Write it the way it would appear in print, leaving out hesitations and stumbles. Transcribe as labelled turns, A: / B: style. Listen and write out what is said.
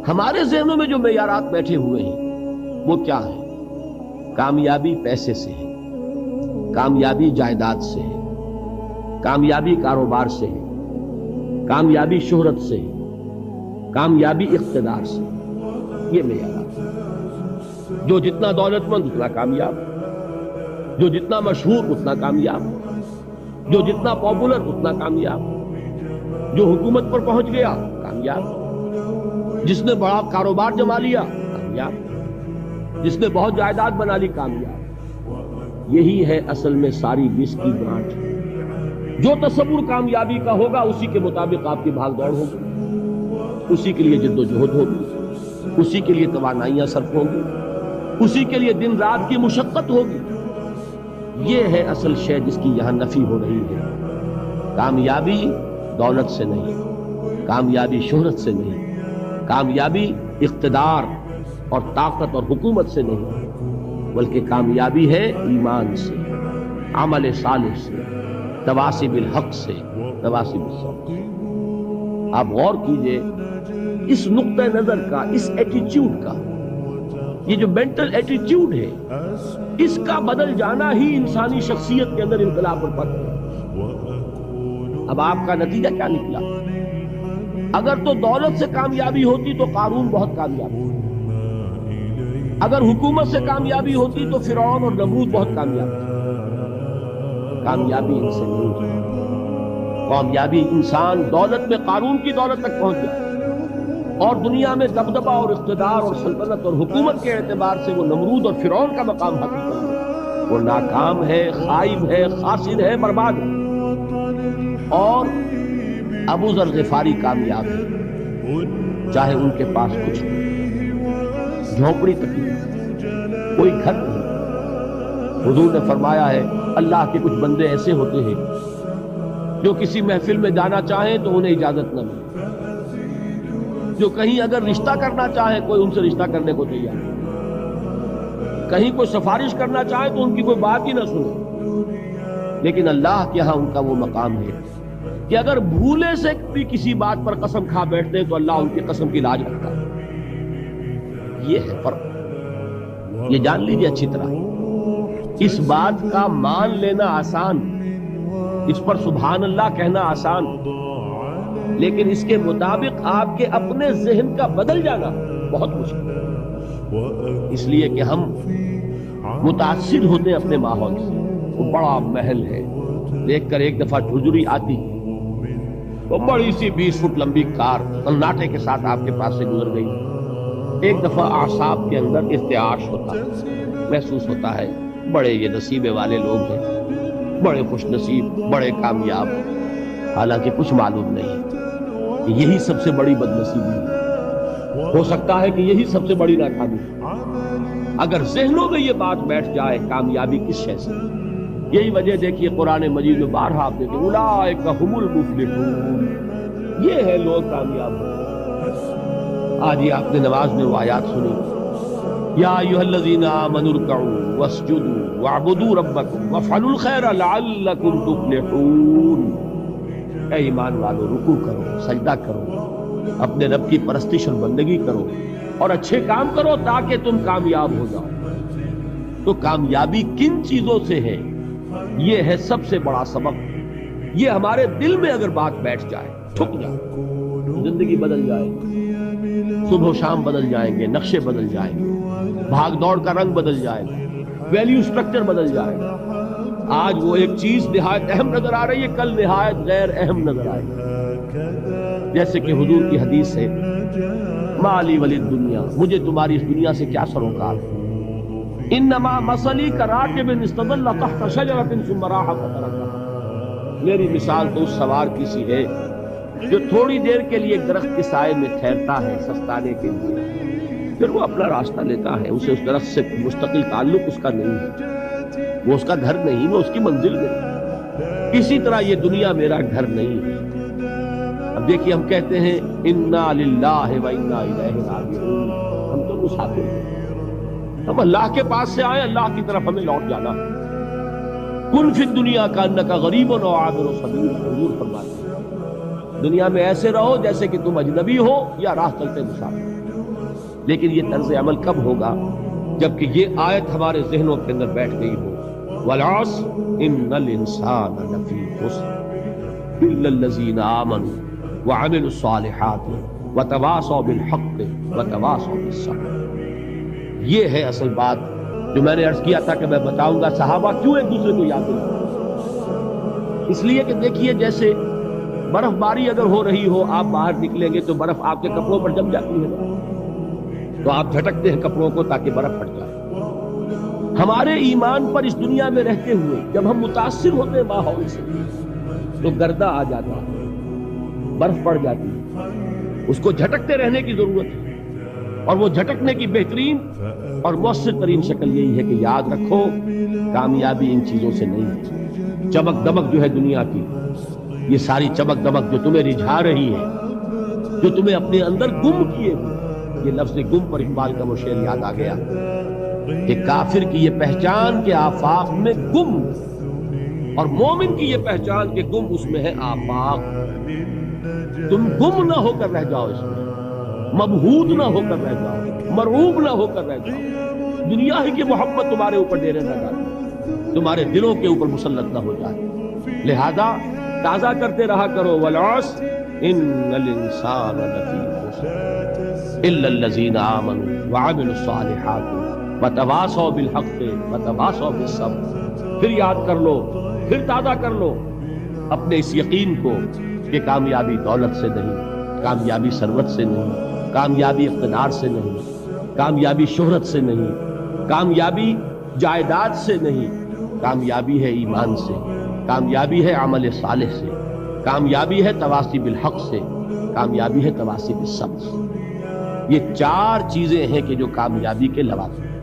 A: ہمارے ذہنوں میں جو معیارات بیٹھے ہوئے ہیں وہ کیا ہے؟ کامیابی پیسے سے ہے، کامیابی جائیداد سے ہے، کامیابی کاروبار سے ہے، کامیابی شہرت سے ہے، کامیابی اقتدار سے ہے۔ یہ معیارات ہیں۔ جو جتنا دولت مند اتنا کامیاب، جو جتنا مشہور اتنا کامیاب، جو جتنا پاپولر اتنا کامیاب، جو حکومت پر پہنچ گیا کامیاب، جس نے بڑا کاروبار جما لیا کامیاب، جس نے بہت جائیداد بنا لی کامیاب۔ یہی ہے اصل میں ساری بس کی گانٹھ۔ جو تصور کامیابی کا ہوگا اسی کے مطابق آپ کی بھاگ دوڑ ہوگی، اسی کے لیے جد و جہد ہوگی، اسی کے لیے توانائیاں صرف ہوں گی، اسی کے لیے دن رات کی مشقت ہوگی۔ یہ ہے اصل شے جس کی یہاں نفی ہو رہی ہے۔ کامیابی دولت سے نہیں، کامیابی شہرت سے نہیں، کامیابی اقتدار اور طاقت اور حکومت سے نہیں، بلکہ کامیابی ہے ایمان سے، عمل صالح سے، تواصی بالحق سے، تواصی بالصبر۔ آپ غور کیجئے اس نقطہ نظر کا، اس ایٹیچیوڈ کا، یہ جو مینٹل ایٹیچیوڈ ہے، اس کا بدل جانا ہی انسانی شخصیت کے اندر انقلاب پر پڑتا ہے۔ اب آپ کا نتیجہ کیا نکلا؟ اگر تو دولت سے کامیابی ہوتی تو قارون بہت کامیاب ہوتا، اگر حکومت سے کامیابی ہوتی تو فرعون اور نمرود بہت کامیاب ہوتے۔ کامیابی ان سے نہیں ہے۔ کامیابی انسان دولت میں قارون کی دولت تک پہنچ جائے اور دنیا میں دبدبہ اور اقتدار اور سلطنت اور حکومت کے اعتبار سے وہ نمرود اور فرعون کا مقام حاصل کر لے، وہ ناکام ہے، خائب ہے، خاسر ہے، برباد ہے۔ اور ابو ذر غفاری کامیاب ہے، چاہے ان کے پاس کچھ نہیں، جھونپڑی تک نہیں، کوئی گھر نہیں۔ حضور نے فرمایا ہے اللہ کے کچھ بندے ایسے ہوتے ہیں جو کسی محفل میں جانا چاہیں تو انہیں اجازت نہ ملے، جو کہیں اگر رشتہ کرنا چاہیں کوئی ان سے رشتہ کرنے کو تیار نہیں، کہیں کوئی سفارش کرنا چاہے تو ان کی کوئی بات ہی نہ سنے۔ لیکن اللہ کے ہاں ان کا وہ مقام ہے کہ اگر بھولے سے بھی کسی بات پر قسم کھا بیٹھتے ہیں تو اللہ ان کی قسم کی لاج رکھتا ہے۔ یہ ہے فرق، یہ جان لیجیے اچھی طرح۔ اس بات کا مان لینا آسان، اس پر سبحان اللہ کہنا آسان، لیکن اس کے مطابق آپ کے اپنے ذہن کا بدل جانا بہت مشکل ہے۔ اس لیے کہ ہم متاثر ہوتے ہیں اپنے ماحول سے۔ وہ بڑا محل ہے، دیکھ کر ایک دفعہ ٹھجری آتی، وہ بڑی سی 20 فٹ لمبی کار سناٹے کے ساتھ آپ کے پاس سے گزر گئی۔ ایک دفعہ اعصاب کے اندر ارتعاش ہوتا، محسوس ہوتا ہے بڑے یہ نصیبے والے لوگ ہیں، بڑے خوش نصیب، بڑے کامیاب، حالانکہ کچھ معلوم نہیں کہ یہی سب سے بڑی بدنصیبی ہے۔ ہو سکتا ہے کہ یہی سب سے بڑی ناکامی ہے۔ اگر ذہنوں میں یہ بات بیٹھ جائے کامیابی کس شے سے، یہی وجہ دیکھیے قرآن مجید میں بارہا آپ دیکھیں اولئک ھم المفلحون، یہ ہے لوگ کامیاب ہیں۔ آج ہی آپ نے نماز میں وہ آیات سنی، یا ایھا الذین آمنوا ارکعوا واسجدوا واعبدوا ربکم وافعلوا الخیر لعلکم تفلحون۔ اے ایمان والو، رکوع کرو، سجدہ کرو، اپنے رب کی پرستش اور بندگی کرو اور اچھے کام کرو تاکہ تم کامیاب ہو جاؤ۔ تو کامیابی کن چیزوں سے ہے؟ یہ ہے سب سے بڑا سبق۔ یہ ہمارے دل میں اگر بات بیٹھ جائے، ٹھک جائے، زندگی بدل جائے گی، صبح و شام بدل جائیں گے، نقشے بدل جائیں گے، بھاگ دوڑ کا رنگ بدل جائے گا، ویلیو سٹرکچر بدل جائے گا۔ آج وہ ایک چیز نہایت اہم نظر آ رہی ہے، کل نہایت غیر اہم نظر آئے گی۔ جیسے کہ حضور کی حدیث ہے مالی ولی الدنیا، مجھے تمہاری اس دنیا سے کیا سروکار ہے، انما مثلی کراکب استظل تحت شجرۃ ثم راح فترکها، میری مثال تو اس سوار کی سی ہے جو تھوڑی دیر کے لیے ایک درخت کے سائے میں ٹھہرتا ہے سستانے کے لیے، پھر وہ اپنا راستہ لیتا ہے، اسے اس درخت سے مستقل تعلق اس کا نہیں ہے، وہ اس کا گھر نہیں، وہ اس کی منزل نہیں۔ اسی طرح یہ دنیا میرا گھر نہیں ہے۔ اب دیکھیے ہم کہتے ہیں انا للہ و انا الیہ راجعون، ہم تو مسافر ہیں، ہم اللہ کے پاس سے آئے، اللہ کی طرف ہمیں لوٹ جانا۔ کن فی الدنیا کانک غریب و عابر سبیل، حضور فرماتے ہیں دنیا میں ایسے رہو جیسے کہ تم اجنبی ہو یا راہ چلتے مسافر۔ لیکن یہ طرز عمل کب ہوگا؟ جبکہ یہ آیت ہمارے ذہنوں کے اندر بیٹھ گئی ہو، والعصر ان الانسان لفی خسر الا الذین آمنوا وعملوا الصالحات وتواصوا بالحق وتواصوا بالصبر۔ یہ ہے اصل بات جو میں نے عرض کیا تھا کہ میں بتاؤں گا صحابہ کیوں ایک دوسرے کو یاد کرتے، اس لیے کہ دیکھیے جیسے برف باری اگر ہو رہی ہو، آپ باہر نکلیں گے تو برف آپ کے کپڑوں پر جم جاتی ہے، تو آپ جھٹکتے ہیں کپڑوں کو تاکہ برف ہٹ جائے۔ ہمارے ایمان پر اس دنیا میں رہتے ہوئے جب ہم متاثر ہوتے ہیں ماحول سے تو گردہ آ جاتا ہے، برف پڑ جاتی ہے، اس کو جھٹکتے رہنے کی ضرورت ہے، اور وہ جھٹکنے کی بہترین اور مؤثر ترین شکل یہی ہے کہ یاد رکھو کامیابی ان چیزوں سے نہیں ہے۔ چمک دمک جو ہے دنیا کی، یہ ساری چمک دمک جو تمہیں رجھا رہی ہے، جو تمہیں اپنے اندر گم کیے ہوئے، یہ لفظ گم پر اقبال کا وہ شعر یاد آ گیا کہ کافر کی یہ پہچان کے آفاق میں گم، اور مومن کی یہ پہچان کے گم اس میں ہے آفاق۔ تم گم نہ ہو کر رہ جاؤ اس میں، مبہوت نہ ہو کر رہ جاؤ، مرعوب نہ ہو کر رہ جاؤ، دنیا ہی کی محبت تمہارے اوپر ڈیرے نہ ڈالے، تمہارے دلوں کے اوپر مسلط نہ ہو جائے۔ لہذا تازہ کرتے رہا کرو، والعصر ان الانسان لفی خسر الا الذین آمنوا وعملوا الصالحات وتواصوا بالحق وتواصوا بالصبر۔ پھر یاد کر لو، پھر تازہ کر لو اپنے اس یقین کو کہ کامیابی دولت سے نہیں، کامیابی ثروت سے نہیں، کامیابی اقتدار سے نہیں، کامیابی شہرت سے نہیں، کامیابی جائیداد سے نہیں، کامیابی ہے ایمان سے، کامیابی ہے عمل صالح سے، کامیابی ہے تواصی بالحق سے، کامیابی ہے تواصی بالصبر سے۔ یہ چار چیزیں ہیں کہ جو کامیابی کے لوازم ہیں۔